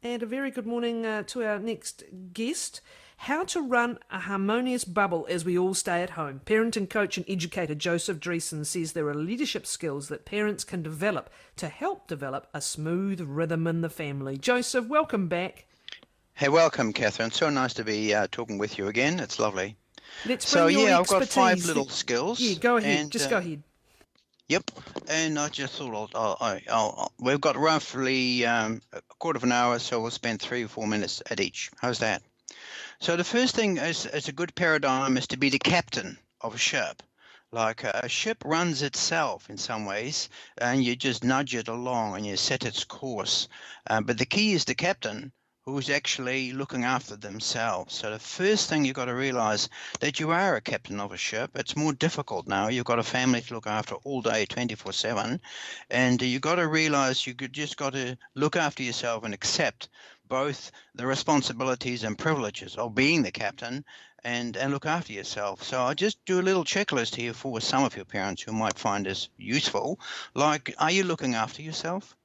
And a very good morning to our next guest. How to run a harmonious bubble as we all stay at home. Parenting coach and educator Joseph Driessen says there are leadership skills that parents can develop to help develop a smooth rhythm in the family. Joseph, welcome back. Hey, welcome, Catherine. So nice to be talking with you again. It's lovely. Let's So, bring your yeah, I've got five expertise. little Yeah, skills, go ahead. and Just go ahead. yep. And I just thought we've got roughly a quarter of an hour, so we'll spend 3 or 4 minutes at each. How's that? So, the first thing is a good paradigm is to be the captain of a ship. Like a ship runs itself in some ways, and you just nudge it along and you set its course. But the key is the captain who's actually looking after themselves. So the first thing you've got to realize that you are a captain of a ship. It's more difficult now. You've got a family to look after all day, 24/7, and you've got to realize just got to look after yourself and accept both the responsibilities and privileges of being the captain and look after yourself. So I just do a little checklist here for some of your parents who might find this useful. Like, are you looking after yourself?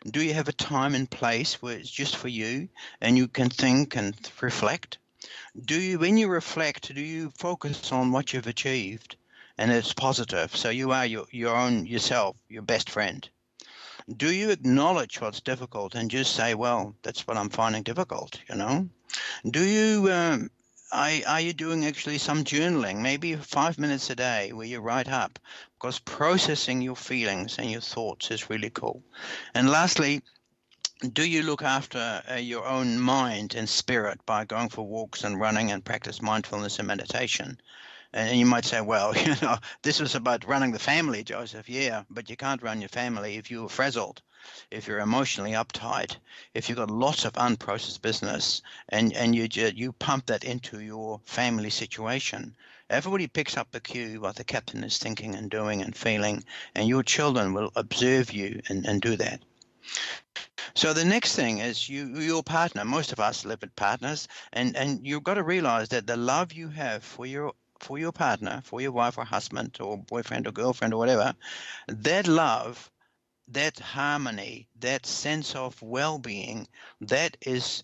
Do you have a time and place where it's just for you and you can think and reflect? When you reflect, do you focus on what you've achieved and it's positive? So you are your own yourself, your best friend. Do you acknowledge what's difficult and just say, well, that's what I'm finding difficult? Do you are you doing actually some journaling, maybe 5 minutes a day where you write up? Because processing your feelings and your thoughts is really cool. And lastly, do you look after your own mind and spirit by going for walks and running and practice mindfulness and meditation? And you might say, well, this was about running the family, Joseph. Yeah, but you can't run your family if you're frazzled, if you're emotionally uptight, if you've got lots of unprocessed business, and you pump that into your family situation. Everybody picks up the cue what the captain is thinking and doing and feeling, and your children will observe you and do that. So the next thing is your partner. Most of us live with partners, and you've got to realize that the love you have for your partner, for your wife or husband or boyfriend or girlfriend or whatever, that love, that harmony, that sense of well-being, that is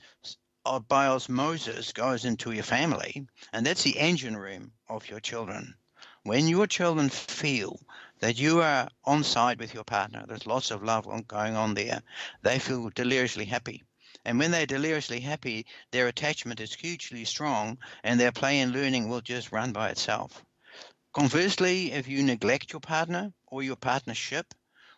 by osmosis goes into your family, and that's the engine room of your children. When your children feel that you are on side with your partner, there's lots of love going on there, they feel deliriously happy. And when they're deliriously happy, their attachment is hugely strong, and their play and learning will just run by itself. Conversely, if you neglect your partner or your partnership,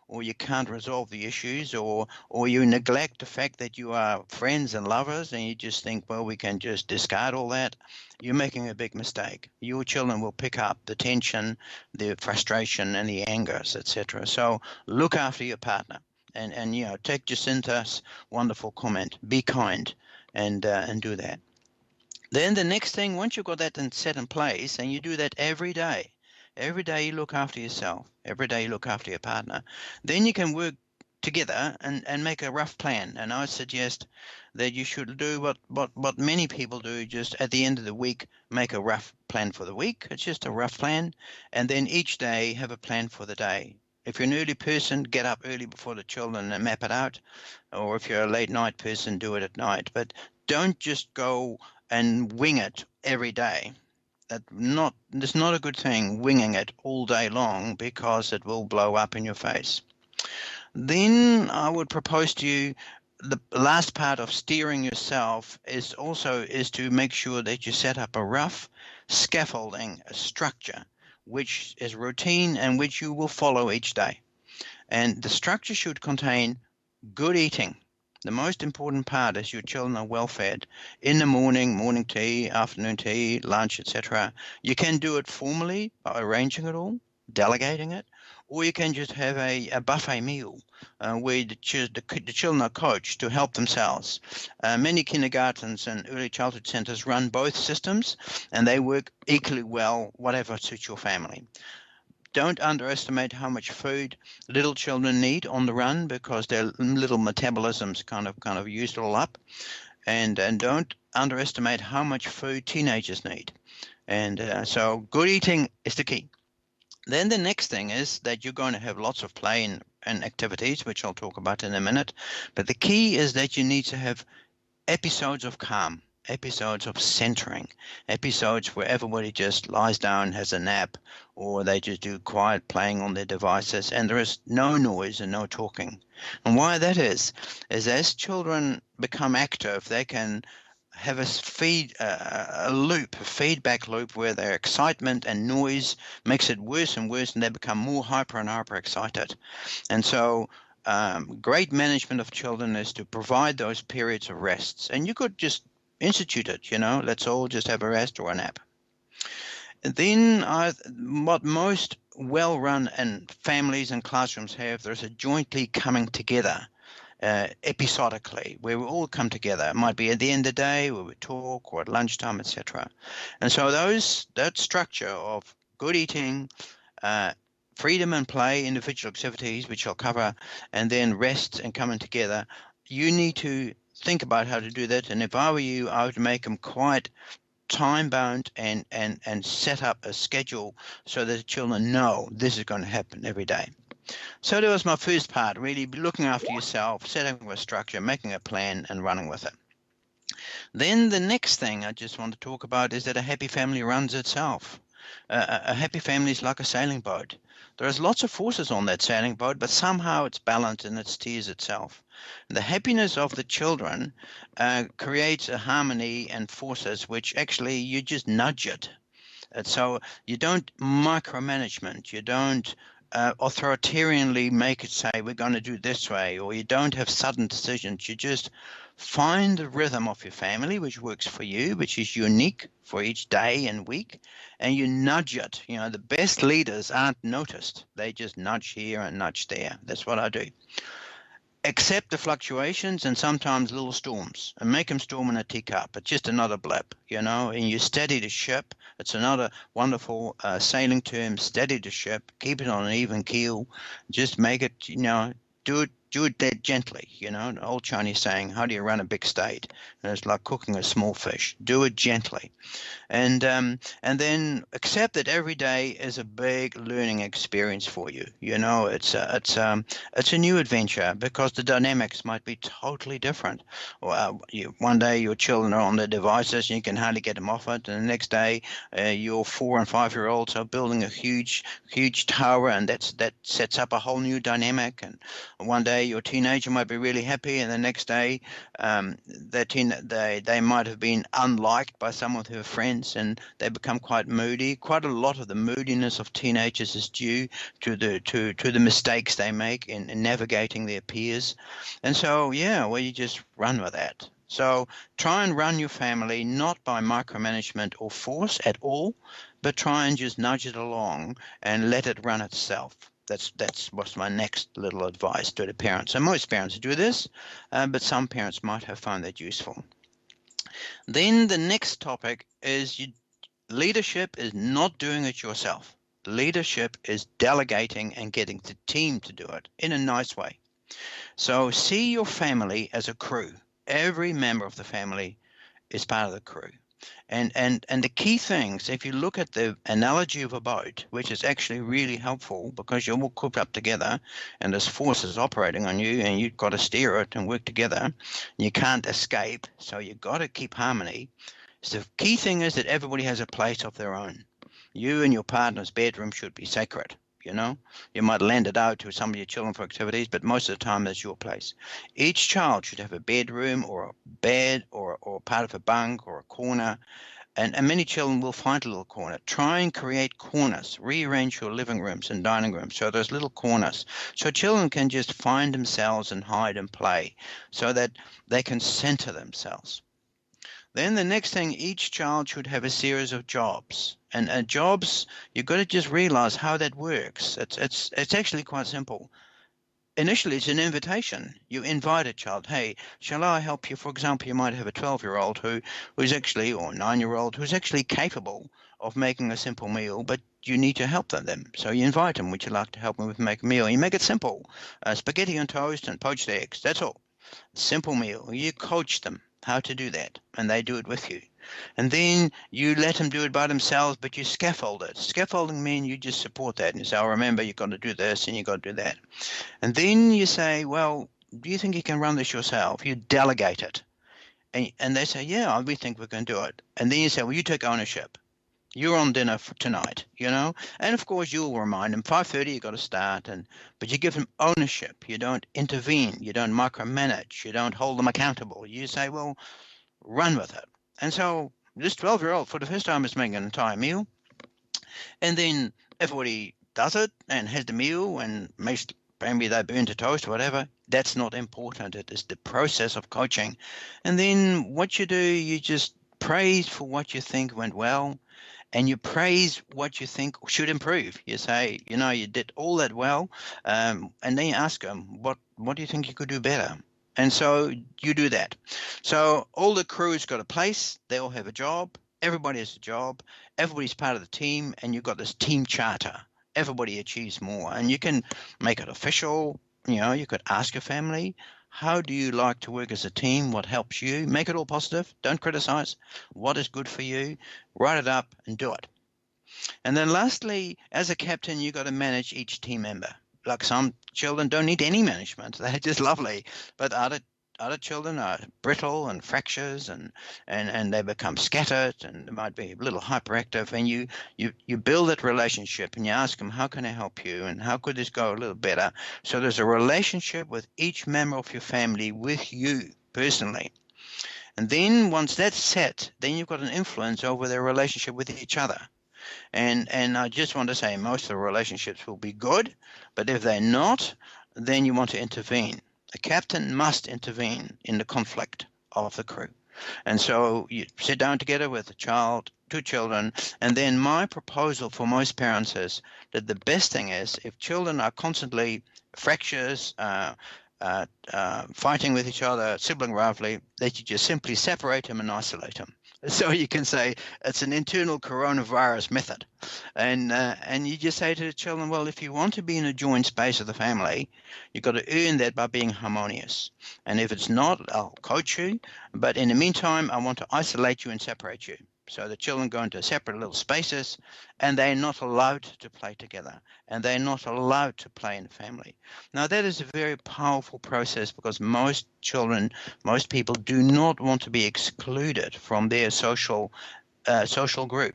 or you can't resolve the issues, or you neglect the fact that you are friends and lovers, and you just think, well, we can just discard all that, you're making a big mistake. Your children will pick up the tension, the frustration, and the angers, etc. So look after your partner, and take Jacinta's wonderful comment: be kind, and do that. Then the next thing, once you've got that set in place, and you do that every day you look after yourself, every day you look after your partner, then you can work together and make a rough plan. And I suggest that you should do what many people do, just at the end of the week, make a rough plan for the week. It's just a rough plan. And then each day have a plan for the day. If you're an early person, get up early before the children and map it out. Or if you're a late night person, do it at night. But don't just go and wing it every day. It's not a good thing winging it all day long, because it will blow up in your face. Then I would propose to you, the last part of steering yourself is to make sure that you set up a rough scaffolding, a structure, which is routine and which you will follow each day. And the structure should contain good eating. The most important part is your children are well fed in the morning, morning tea, afternoon tea, lunch, etc. You can do it formally by arranging it all, delegating it, or you can just have a buffet meal where the children are coached to help themselves. Many kindergartens and early childhood centers run both systems, and they work equally well, whatever suits your family. Don't underestimate how much food little children need on the run, because their little metabolisms kind of use it all up. And don't underestimate how much food teenagers need. And so good eating is the key. Then the next thing is that you're going to have lots of play and activities, which I'll talk about in a minute. But the key is that you need to have episodes of calm, episodes of centering, episodes where everybody just lies down, has a nap, or they just do quiet playing on their devices, and there is no noise and no talking. And why that is as children become active, they can have a loop, a feedback loop where their excitement and noise makes it worse and worse, and they become more hyper and hyper excited. And so great management of children is to provide those periods of rests. And you could just institute it, let's all just have a rest or a nap. And then what most well-run and families and classrooms have, there's a jointly coming together episodically, where we all come together. It might be at the end of the day, where we talk, or at lunchtime, etc. And so that structure of good eating, freedom and play, individual activities, which I'll cover, and then rest and coming together, you need to think about how to do that. And if I were you, I would make them quite time-bound and set up a schedule so that the children know this is going to happen every day. So that was my first part, really looking after yourself, setting a structure, making a plan, and running with it. Then the next thing I just want to talk about is that a happy family runs itself. A happy family is like a sailing boat. There's lots of forces on that sailing boat, but somehow it's balanced and it steers itself. The happiness of the children creates a harmony and forces which actually you just nudge it. And so you don't micromanagement, you don't authoritarianly make it say we're going to do this way, or you don't have sudden decisions. You just find the rhythm of your family which works for you, which is unique for each day and week, and you nudge it. The best leaders aren't noticed. They just nudge here and nudge there. That's what I do. Accept the fluctuations and sometimes little storms, and make them storm in a teacup. It's just another blip, and you steady the ship. It's another wonderful sailing term, steady the ship, keep it on an even keel, just make it, do it dead gently, an old Chinese saying, how do you run a big state? And it's like cooking a small fish. Do it gently. And then accept that every day is a big learning experience for you. It's a new adventure because the dynamics might be totally different. One day your children are on their devices and you can hardly get them off it, and the next day your 4 and 5 year olds are building a huge tower, and that sets up a whole new dynamic. And one day your teenager might be really happy, and the next day they might have been unliked by some of her friends, and they become quite moody. Quite a lot of the moodiness of teenagers is due to the mistakes they make in navigating their peers. And so you just run with that. So try and run your family not by micromanagement or force at all, but try and just nudge it along and let it run itself. That's what's my next little advice to the parents. And most parents do this, but some parents might have found that useful. Then the next topic is leadership is not doing it yourself. Leadership is delegating and getting the team to do it in a nice way. So see your family as a crew. Every member of the family is part of the crew. And the key things, if you look at the analogy of a boat, which is actually really helpful because you're all cooped up together and there's forces operating on you and you've got to steer it and work together. You can't escape, so you've got to keep harmony. So the key thing is that everybody has a place of their own. You and your partner's bedroom should be sacred. You might lend it out to some of your children for activities, but most of the time that's your place. Each child should have a bedroom or a bed or part of a bunk or a corner, and many children will find a little corner. Try and create corners. Rearrange your living rooms and dining rooms so there's little corners, so children can just find themselves and hide and play, so that they can center themselves. Then the next thing, each child should have a series of jobs. And jobs, you've got to just realize how that works. It's actually quite simple. Initially, it's an invitation. You invite a child. Hey, shall I help you? For example, you might have a 12-year-old who's actually, or 9-year-old, who's actually capable of making a simple meal, but you need to help them. So you invite them. Would you like to help me with make a meal? You make it simple. Spaghetti and toast and poached eggs. That's all. Simple meal. You coach them. how to do that, and they do it with you. And then you let them do it by themselves, but you scaffold it. Scaffolding means you just support that, and you say, oh, remember, you've got to do this and you've got to do that. And then you say, well, do you think you can run this yourself? You delegate it. And they say, yeah, we think we can do it. And then you say, well, you take ownership. You're on dinner for tonight, and of course you'll remind them 5:30 you got to start, but you give them ownership. You don't intervene, you don't micromanage, you don't hold them accountable. You say, well, run with it. And so this 12-year-old for the first time is making an entire meal, and then everybody does it and has the meal and makes, maybe they burn to toast or whatever. That's not important. It is the process of coaching. And then what you do, you just praise for what you think went well, and you praise what you think should improve. You say, you did all that well, and then you ask them, what do you think you could do better? And so you do that. So all the crew's got a place, they all have a job, everybody has a job, everybody's part of the team, and you've got this team charter. Everybody achieves more, and you can make it official. You could ask your family, how do you like to work as a team? What helps you? Make it all positive. Don't criticize. What is good for you? Write it up and do it. And then lastly, as a captain, you got to manage each team member. Like some children don't need any management. They're just lovely. But other children are brittle and fractious, and they become scattered, and they might be a little hyperactive. And you build that relationship, and you ask them, how can I help you, and how could this go a little better? So there's a relationship with each member of your family with you personally. And then once that's set, then you've got an influence over their relationship with each other. And I just want to say, most of the relationships will be good, but if they're not, then you want to intervene. The captain must intervene in the conflict of the crew. And so you sit down together with a child, two children, and then my proposal for most parents is that the best thing is, if children are constantly fractious, fighting with each other, sibling rivalry, that you just simply separate them and isolate them. So you can say it's an internal coronavirus method. And you just say to the children, well, if you want to be in a joint space of the family, you've got to earn that by being harmonious. And if it's not, I'll coach you. But in the meantime, I want to isolate you and separate you. So the children go into separate little spaces, and they're not allowed to play together, and they're not allowed to play in the family. Now, that is a very powerful process, because most children, most people do not want to be excluded from their social group.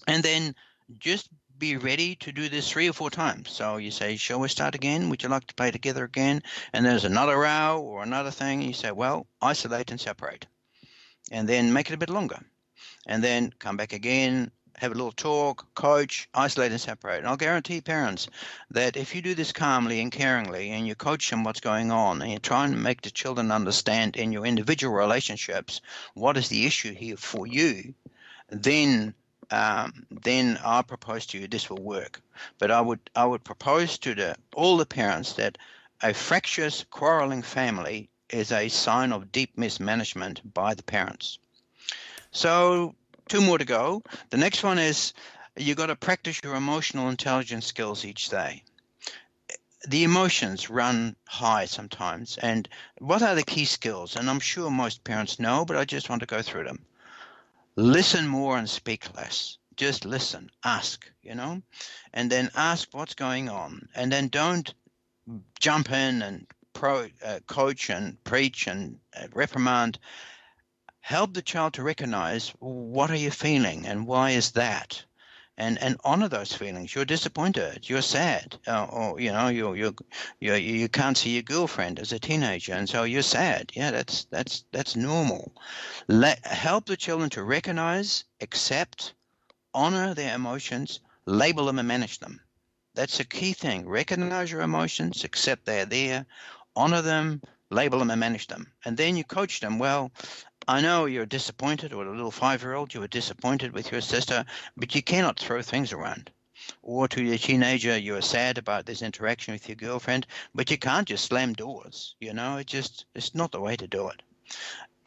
And then just be ready to do this 3 or 4 times. So you say, shall we start again? Would you like to play together again? And there's another row or another thing. You say, well, isolate and separate. And then make it a bit longer. And then come back again, have a little talk, coach, isolate and separate. And I'll guarantee parents that if you do this calmly and caringly, and you coach them what's going on, and you try and make the children understand in your individual relationships what is the issue here for you, then I propose to you this will work. But I would propose to all the parents that a fractious, quarreling family is a sign of deep mismanagement by the parents. So 2 more to go. The next one is you got to practice your emotional intelligence skills each day. The emotions run high sometimes. And what are the key skills? And I'm sure most parents know, but I just want to go through them. Listen more and speak less. Just listen, ask, and then ask what's going on. And then don't jump in and coach and preach and reprimand. Help the child to recognize, what are you feeling and why is that? And honor those feelings. You're disappointed, you're sad, or you can't see your girlfriend as a teenager, and so you're sad. Yeah, that's normal. Help the children to recognize, accept, honor their emotions, label them and manage them. That's a key thing. Recognize your emotions, accept they're there, honor them, label them and manage them. And then you coach them. Well, I know you're disappointed, or a little 5-year-old, you were disappointed with your sister, but you cannot throw things around. Or to your teenager, you are sad about this interaction with your girlfriend, but you can't just slam doors. It's not the way to do it.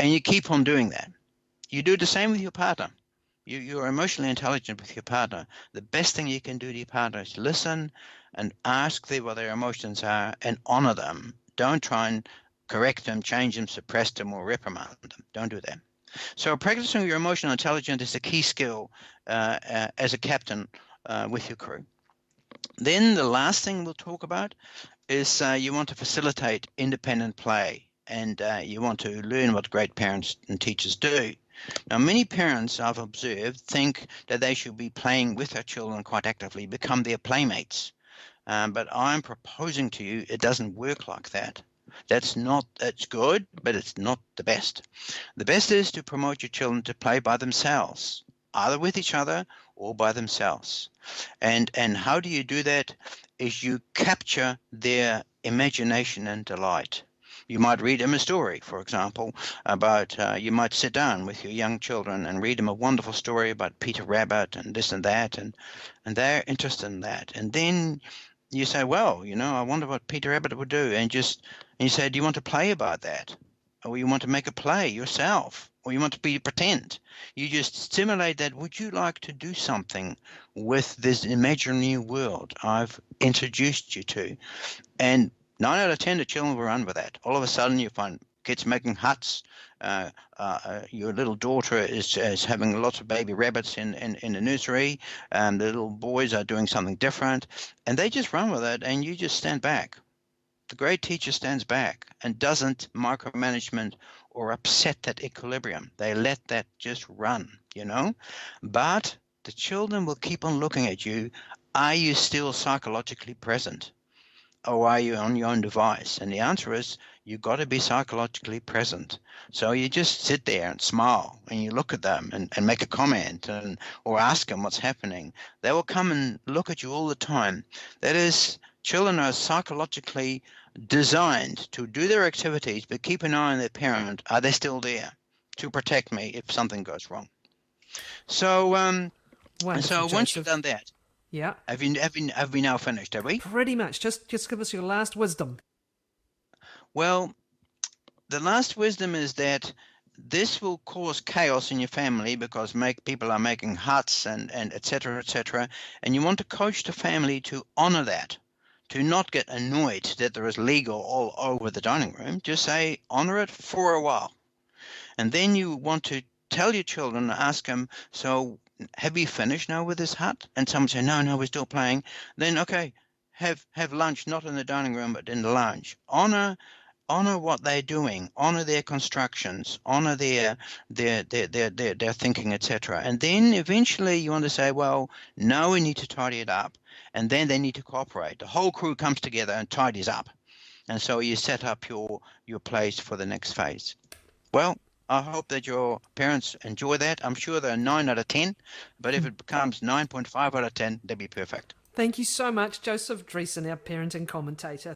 And you keep on doing that. You do the same with your partner. You're emotionally intelligent with your partner. The best thing you can do to your partner is listen and ask them what their emotions are and honor them. Don't try and correct them, change them, suppress them, or reprimand them. Don't do that. So practicing your emotional intelligence is a key skill as a captain with your crew. Then the last thing we'll talk about is you want to facilitate independent play, and you want to learn what great parents and teachers do. Now, many parents I've observed think that they should be playing with their children quite actively, become their playmates. But I'm proposing to you it doesn't work like that. That's good, but it's not the best. The best is to promote your children to play by themselves, either with each other or by themselves. And how do you do that? Is you capture their imagination and delight. You might read them a story, for example, about you might sit down with your young children and read them a wonderful story about Peter Rabbit and this and that, and they're interested in that. And then you say, well, I wonder what Peter Rabbit would do, and you say, do you want to play about that? Or you want to make a play yourself? Or you want to pretend? You just stimulate that. Would you like to do something with this imaginary world I've introduced you to? And 9 out of 10, the children will run with that. All of a sudden, you find kids making huts. Your little daughter is having lots of baby rabbits in the nursery. The little boys are doing something different. And they just run with it, and you just stand back. The great teacher stands back and doesn't micromanagement or upset that equilibrium. They let that just run, But the children will keep on looking at you. Are you still psychologically present? Or are you on your own device? And the answer is you've got to be psychologically present. So you just sit there and smile and you look at them and make a comment or ask them what's happening. They will come and look at you all the time. That is, children are psychologically designed to do their activities, but keep an eye on their parent. Are they still there to protect me if something goes wrong? So, once you've done that, yeah, have we now finished? Have we? Pretty much. Just give us your last wisdom. Well, the last wisdom is that this will cause chaos in your family because people are making huts and et cetera, and you want to coach the family to honor that, to not get annoyed that there is Lego all over the dining room. Just say, honor it for a while. And then you want to tell your children, ask them, so have you finished now with this hut? And someone say, no, we're still playing. Then, okay, have lunch, not in the dining room, but in the lounge. Honor what they're doing, honor their constructions, honor their thinking, etc. And then eventually you want to say, well, now we need to tidy it up. And then they need to cooperate. The whole crew comes together and tidies up. And so you set up your place for the next phase. Well, I hope that your parents enjoy that. I'm sure they're 9 out of 10, but if it becomes 9.5 out of 10, they'll be perfect. Thank you so much, Joseph Driessen, our parenting commentator.